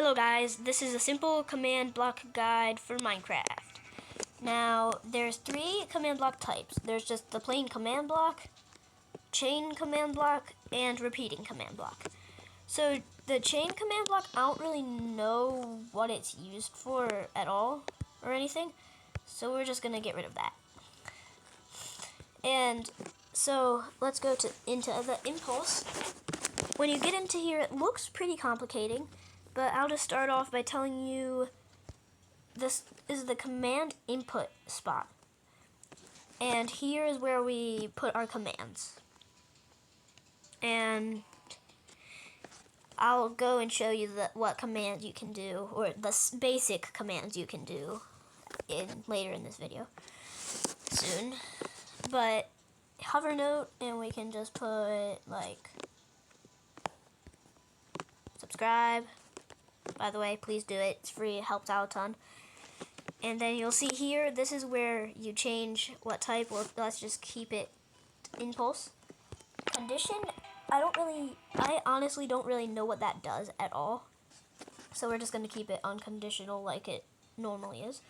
Hello guys, this is a simple command block guide for Minecraft. Now, there's 3 command block types. There's just the plain command block, chain command block, and repeating command block. So, the chain command block, I don't really know what it's used for at all, or anything. So we're just gonna get rid of that. And so, let's go into the impulse. When you get into here, it looks pretty complicating. But I'll just start off by telling you this is the command input spot. And here is where we put our commands. And I'll go and show you what commands you can do, or the basic commands you can do later in this video soon. But hover note, and we can just put like subscribe. By the way, please do it. It's free. It helps out a ton. And then you'll see here, this is where you change what type. Well, let's just keep it impulse. Condition, I honestly don't really know what that does at all. So we're just going to keep it unconditional like it normally is.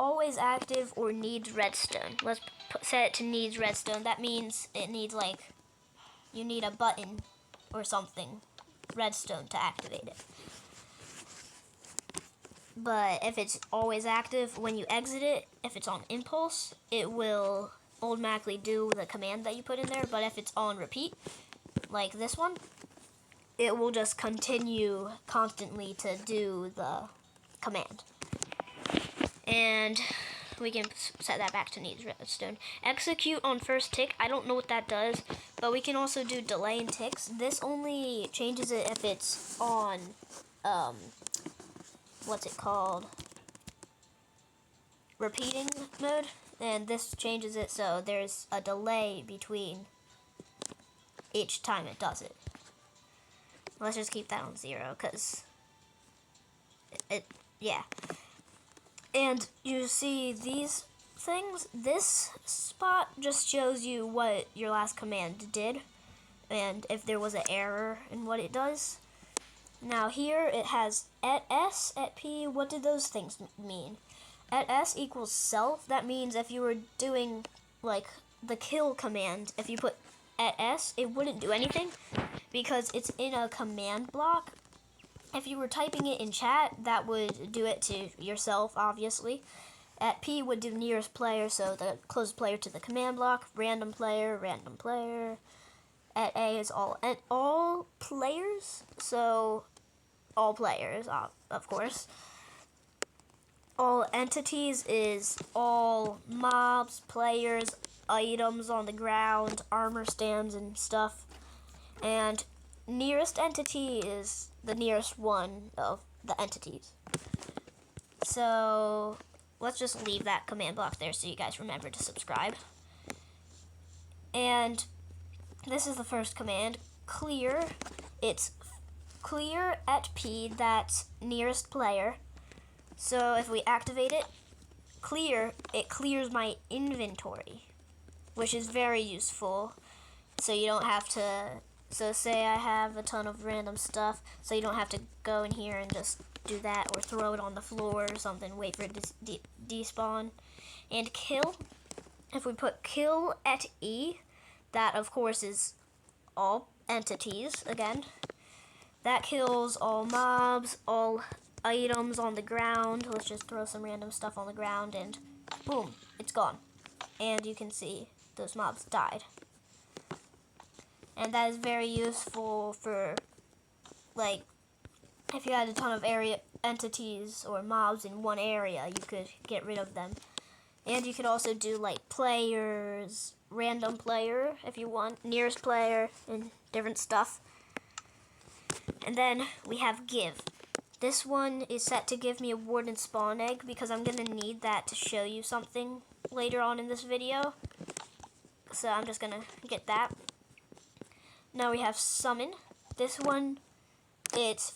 Always active or needs redstone. Let's set it to needs redstone. That means it needs you need a button or something, redstone, to activate it. But if it's always active, when you exit it, if it's on impulse, it will automatically do the command that you put in there. But if it's on repeat, like this one, it will just continue constantly to do the command. And we can set that back to needs redstone. Execute on first tick. I don't know what that does, but we can also do delay and ticks. This only changes it if it's on, what's it called? Repeating mode. And this changes it so there's a delay between each time it does it. Let's just keep that on 0 because yeah. And you see these things, this spot just shows you what your last command did and if there was an error in what it does. Now here it has at S, at P. What do those things mean? At S equals self. That means if you were doing like the kill command, if you put at S, it wouldn't do anything because it's in a command block. If you were typing it in chat, that would do it to yourself, obviously. At P would do nearest player, so the closest player to the command block. Random player, random player. At A is all players, so all players, of course. All entities is all mobs, players, items on the ground, armor stands and stuff. And nearest entity is the nearest one of the entities. So let's just leave that command block there so you guys remember to subscribe. And this is the first command, clear. It's clear at P, that's nearest player. So if we activate it, it clears my inventory, which is very useful. So you don't have to, so say I have a ton of random stuff, so you don't have to go in here and just do that or throw it on the floor or something, wait for it to despawn. And kill, if we put kill at E, that of course is all entities again. That kills all mobs, all items on the ground. Let's just throw some random stuff on the ground and boom, it's gone. And you can see those mobs died. And that is very useful for, like, if you had a ton of area entities or mobs in one area, you could get rid of them. And you could also do like players, random player if you want, nearest player, and different stuff. And then we have give. This one is set to give me a warden spawn egg because I'm going to need that to show you something later on in this video. So I'm just going to get that. Now we have summon. This one, it's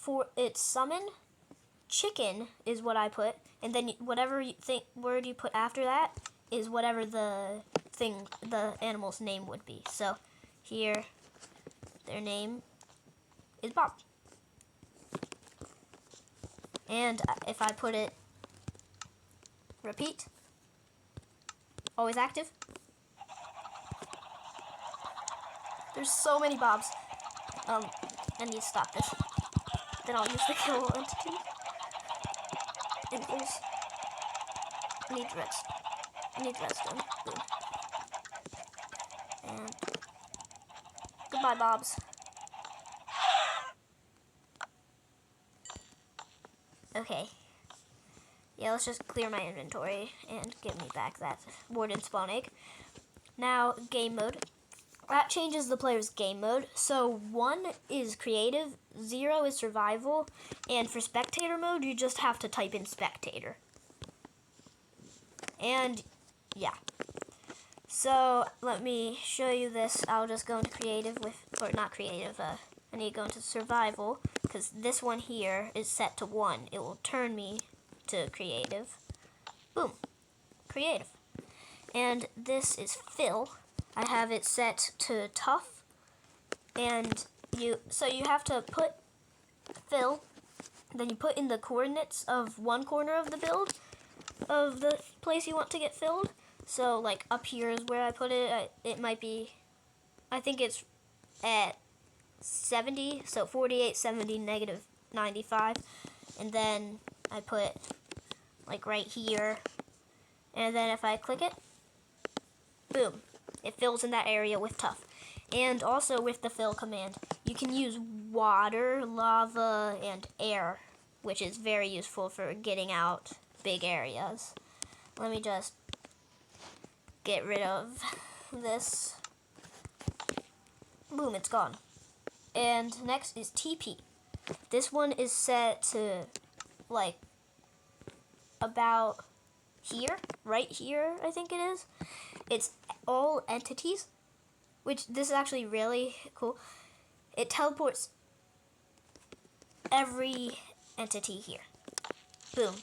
summon. Chicken is what I put, and then whatever word you put after that is whatever the animal's name would be. So here, their name is Bob. And if I put it repeat, always active. There's so many Bobs. I need to stop this. Then I'll use the kill entity. Impulse. Need redstone. Boom. And goodbye, Bobs. Okay. Yeah, let's just clear my inventory and give me back that warden spawn egg. Now, game mode. That changes the player's game mode. So 1 is creative, 0 is survival, and for spectator mode, you just have to type in spectator. And yeah. So let me show you this. I'll just go into creative or not creative, I need to go into survival, because this one here is set to 1. It will turn me to creative. Boom. Creative. And this is fill. I have it set to tough, and you have to put fill, then you put in the coordinates of one corner of the build of the place you want to get filled. So like up here is where I put it. It might be, I think it's at 70, so 48, 70, negative 95, and then I put like right here, and then if I click it, boom. It fills in that area with tough. And also with the fill command, you can use water, lava, and air, which is very useful for getting out big areas. Let me just get rid of this. Boom, it's gone. And next is TP. This one is set to like about here, right here, I think it is. It's all entities, which this is actually really cool. It teleports every entity here. Boom.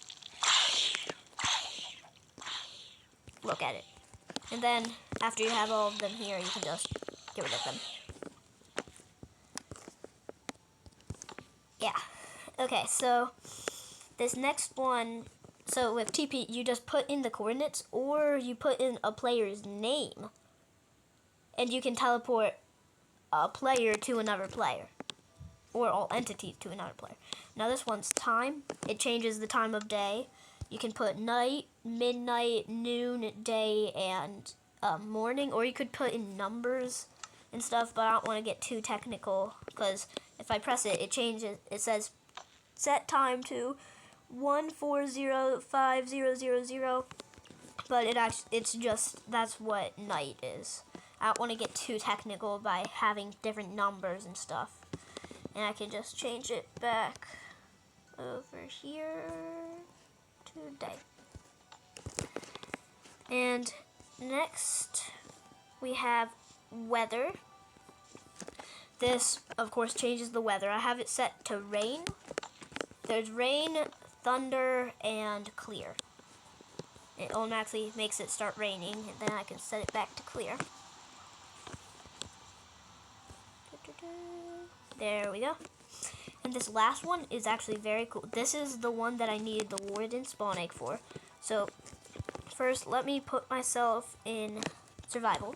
Look at it. And then after you have all of them here, you can just get rid of them. Yeah. Okay, so this next one, so with TP, you just put in the coordinates, or you put in a player's name, and you can teleport a player to another player, or all entities to another player. Now this one's time. It changes the time of day. You can put night, midnight, noon, day, and morning, or you could put in numbers and stuff, but I don't want to get too technical, because if I press it, it changes. It says set time to 1405000, but it's just, that's what night is. I don't want to get too technical by having different numbers and stuff. And I can just change it back over here to day. And next we have weather. This, of course, changes the weather. I have it set to rain. There's rain, thunder, and clear. It automatically makes it start raining, and then I can set it back to clear. There we go. And this last one is actually very cool. This is the one that I needed the warden spawn egg for. So first, let me put myself in survival.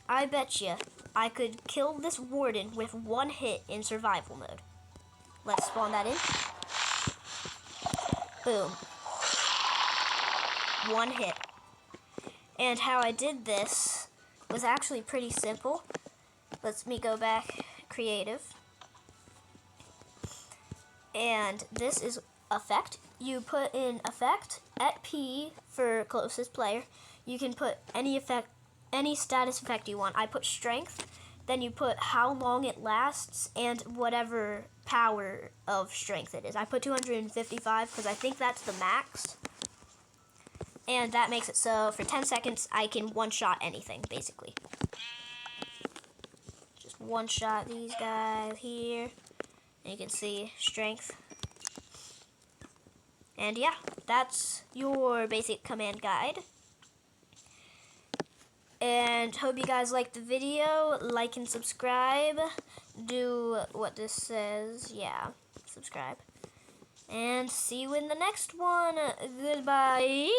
I bet you I could kill this warden with one hit in survival mode. Let's spawn that in. Boom. One hit. And how I did this was actually pretty simple. Let me go back, creative. And this is effect. You put in effect at P for closest player. You can put any effect, any status effect you want. I put strength. Then you put how long it lasts and whatever power of strength it is. I put 255 because I think that's the max. And that makes it so for 10 seconds I can one-shot anything, basically. Just one-shot these guys here. And you can see strength. And yeah, that's your basic command guide. And hope you guys liked the video. Like and subscribe. Do what this says. Yeah, subscribe. And see you in the next one. Goodbye.